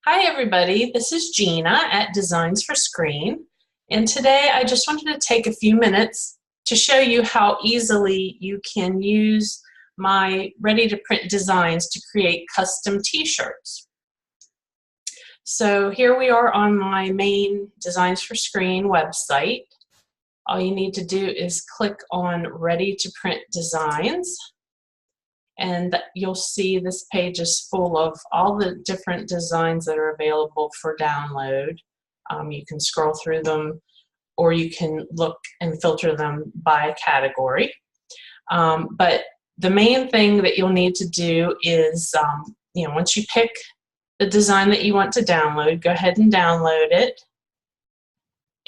Hi everybody, this is Gina at Designs for Screen, and today I just wanted to take a few minutes to show you how easily you can use my ready-to-print designs to create custom t-shirts. So here we are on my main Designs for Screen website. All you need to do is click on Ready-to-Print Designs, and you'll see this page is full of all the different designs that are available for download. You can scroll through them, or you can look and filter them by category. But the main thing that you'll need to do is, once you pick the design that you want to download, go ahead and download it,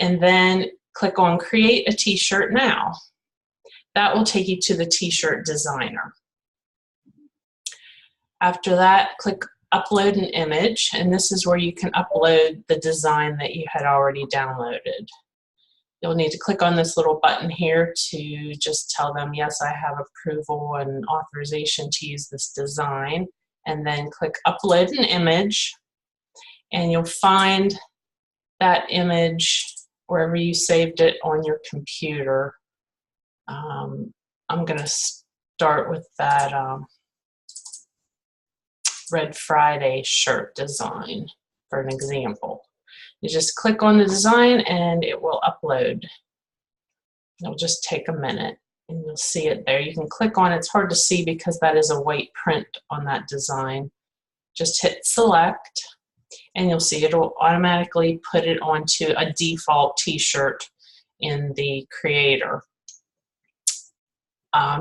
and then click on Create a T-shirt Now. That will take you to the T-shirt designer. After that, click Upload an Image, and this is where you can upload the design that you had already downloaded. You'll need to click on this little button here to just tell them, yes, I have approval and authorization to use this design, and then click Upload an Image, and you'll find that image wherever you saved it on your computer. I'm going to start with that Red Friday shirt design for an example. You just click on the design and it will upload. It'll just take a minute and you'll see it there. You can click on it. It's hard to see because that is a white print on that design. Just hit select and you'll see it'll automatically put it onto a default t-shirt in the creator.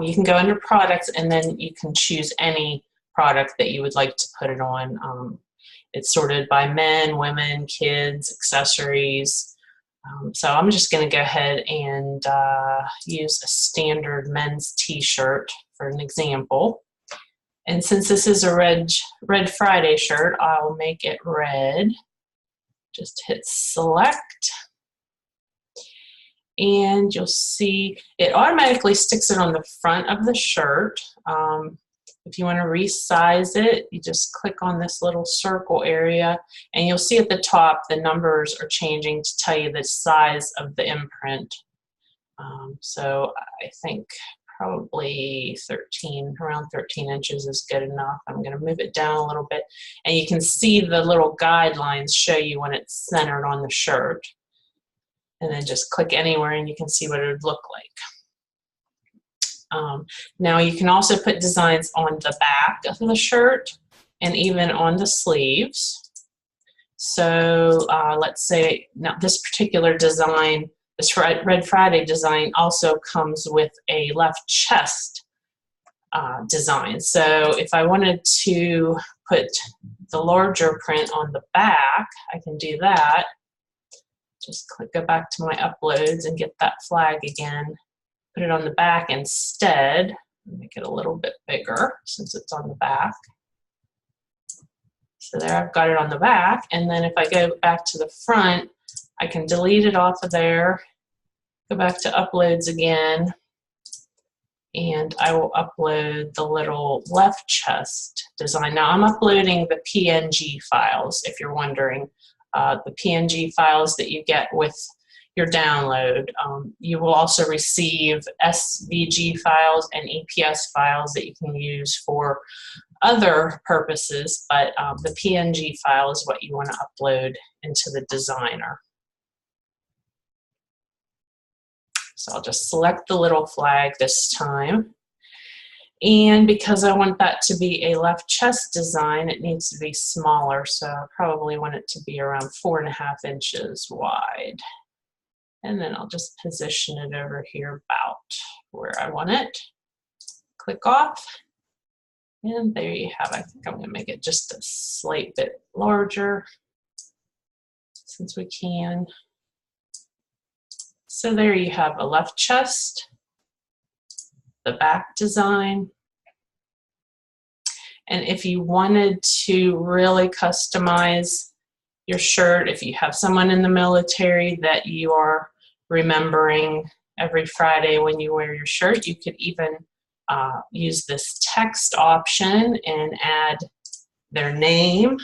You can go under products and then you can choose any product that you would like to put it on. It's sorted by men, women, kids, accessories. So I'm just going to go ahead and use a standard men's t-shirt for an example. And since this is a Red Friday shirt, I'll make it red. Just hit select. And you'll see it automatically sticks it on the front of the shirt. If you want to resize it, you just click on this little circle area, and you'll see at the top the numbers are changing to tell you the size of the imprint. So I think probably around 13 inches is good enough. I'm going to move it down a little bit, and you can see the little guidelines show you when it's centered on the shirt. And then just click anywhere and you can see what it would look like. Now you can also put designs on the back of the shirt and even on the sleeves. So let's say now this particular design, this Red Friday design, also comes with a left chest design. So if I wanted to put the larger print on the back, I can do that. Just go back to my uploads and get that flag again. Put it on the back instead. Make it a little bit bigger since it's on the back. So there, I've got it on the back. And then if I go back to the front, I can delete it off of there, go back to uploads again, and I will upload the little left chest design. Now I'm uploading the PNG files, if you're wondering. The PNG files that you get with your download. You will also receive SVG files and EPS files that you can use for other purposes, but the PNG file is what you want to upload into the designer. So I'll just select the little flag this time. And because I want that to be a left chest design, it needs to be smaller, so I probably want it to be around 4.5 inches wide. And then I'll just position it over here about where I want it. Click off, and there you have it. I think I'm going to make it just a slight bit larger since we can. So there you have a left chest, the back design. And if you wanted to really customize your shirt, if you have someone in the military that you are remembering every Friday when you wear your shirt, you could even use this text option and add their name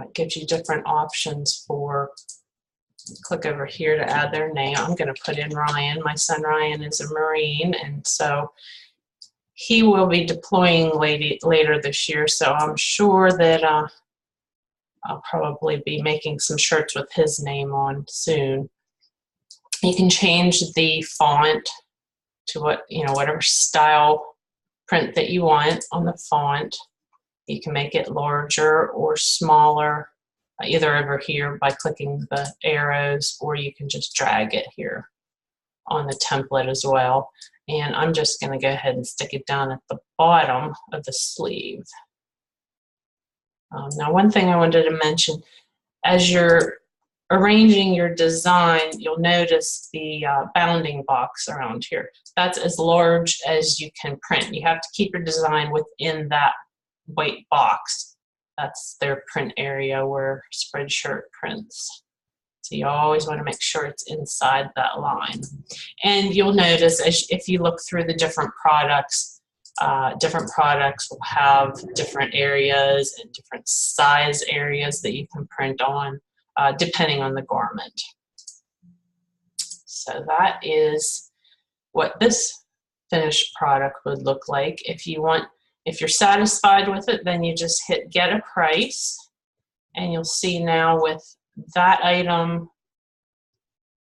It gives you different options for, click over here to add their name. I'm going to put in Ryan. My son Ryan is a Marine, and so he will be deploying later this year, so I'm sure that I'll probably be making some shirts with his name on soon. You can change the font to whatever style print that you want on the font. You can make it larger or smaller, either over here by clicking the arrows, or you can just drag it here on the template as well. And I'm just going to go ahead and stick it down at the bottom of the sleeve. Now, one thing I wanted to mention, as you're arranging your design, you'll notice the bounding box around here. That's as large as you can print. You have to keep your design within that white box. That's their print area where Spreadshirt prints. So you always want to make sure it's inside that line. And you'll notice if you look through the different products will have different areas and different size areas that you can print on, depending on the garment. So that is what this finished product would look like. If you're satisfied with it, then you just hit get a price, and you'll see now with that item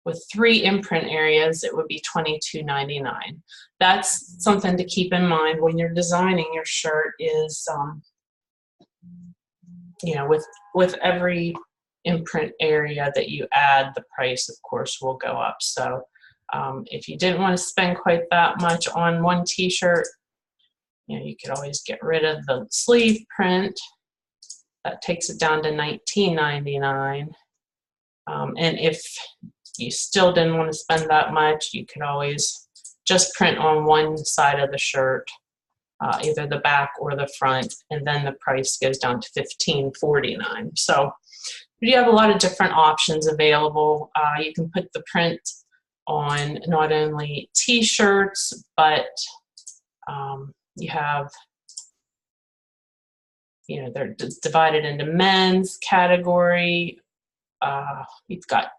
with 3 imprint areas, it would be $22.99. That's something to keep in mind when you're designing your shirt is, with every imprint area that you add, the price, of course, will go up. So if you didn't want to spend quite that much on one t-shirt, you could always get rid of the sleeve print. That takes it down to $19.99. And if you still didn't want to spend that much, you could always just print on one side of the shirt, either the back or the front, and then the price goes down to $15.49. So you have a lot of different options available. You can put the print on not only t-shirts, but you have, they're divided into men's category. You've got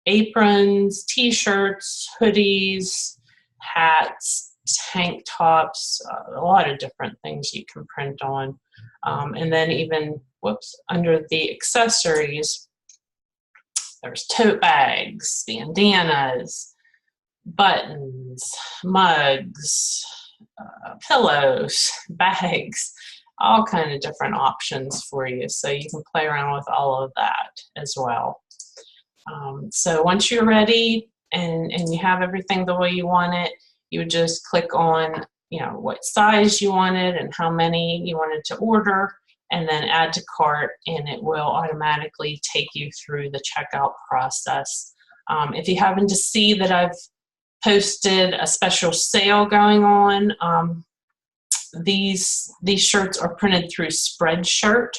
aprons, t-shirts, hoodies, hats, tank tops, a lot of different things you can print on. And then even, under the accessories, there's tote bags, bandanas, buttons, mugs, pillows, bags, all kind of different options for you. So you can play around with all of that as well. So once you're ready and you have everything the way you want it, you would just click on, what size you wanted and how many you wanted to order, and then add to cart, and it will automatically take you through the checkout process. If you happen to see that I've posted a special sale going on, these shirts are printed through Spreadshirt,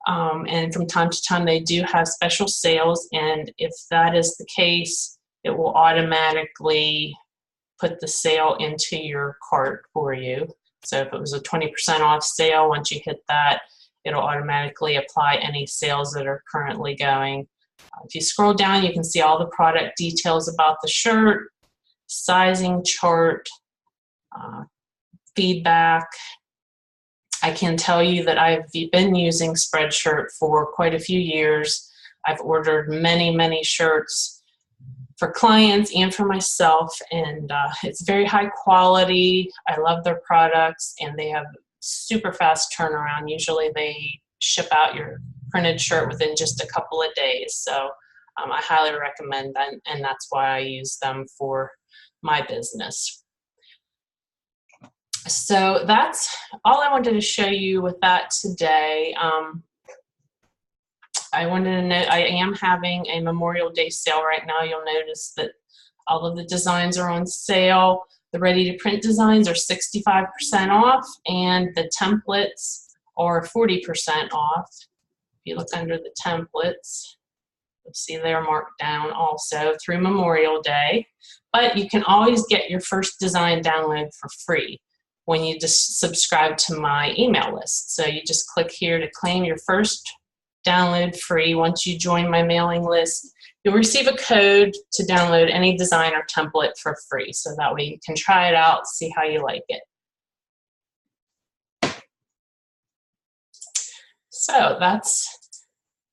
and from time to time they do have special sales, and if that is the case, it will automatically put the sale into your cart for you. So if it was a 20% off sale, once you hit that, it'll automatically apply any sales that are currently going. If you scroll down, you can see all the product details about the shirt, sizing chart, feedback. I can tell you that I've been using Spreadshirt for quite a few years. I've ordered many, many shirts for clients and for myself, and it's very high quality. I love their products, and they have super fast turnaround. Usually they ship out your printed shirt within just a couple of days. So I highly recommend that, and that's why I use them for my business. So that's all I wanted to show you with that today. I wanted to note I am having a Memorial Day sale right now. You'll notice that all of the designs are on sale. The ready-to-print designs are 65% off, and the templates are 40% off. If you look under the templates, you'll see they're marked down also through Memorial Day. But you can always get your first design download for free when you just subscribe to my email list. So you just click here to claim your first download free. Once you join my mailing list, you'll receive a code to download any design or template for free. So that way you can try it out, see how you like it. So that's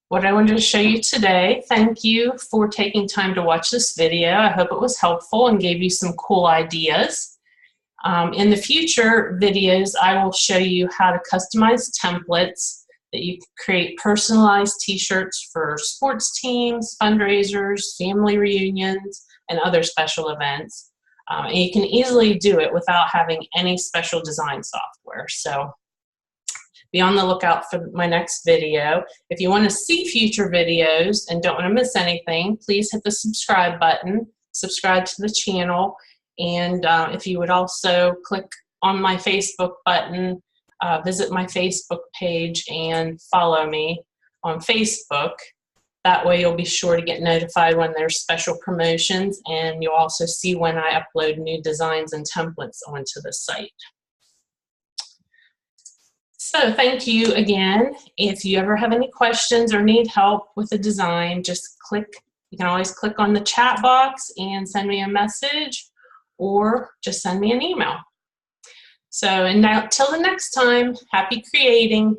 what I wanted to show you today. Thank you for taking time to watch this video. I hope it was helpful and gave you some cool ideas. In the future videos, I will show you how to customize templates that you can create personalized t-shirts for sports teams, fundraisers, family reunions, and other special events. And you can easily do it without having any special design software. So be on the lookout for my next video. If you want to see future videos and don't want to miss anything, please hit the subscribe button, subscribe to the channel, and if you would also click on my Facebook button, visit my Facebook page and follow me on Facebook. That way you'll be sure to get notified when there's special promotions, and you'll also see when I upload new designs and templates onto the site. So thank you again. If you ever have any questions or need help with a design, just you can always click on the chat box and send me a message, or just send me an email. So, and now till the next time, happy creating.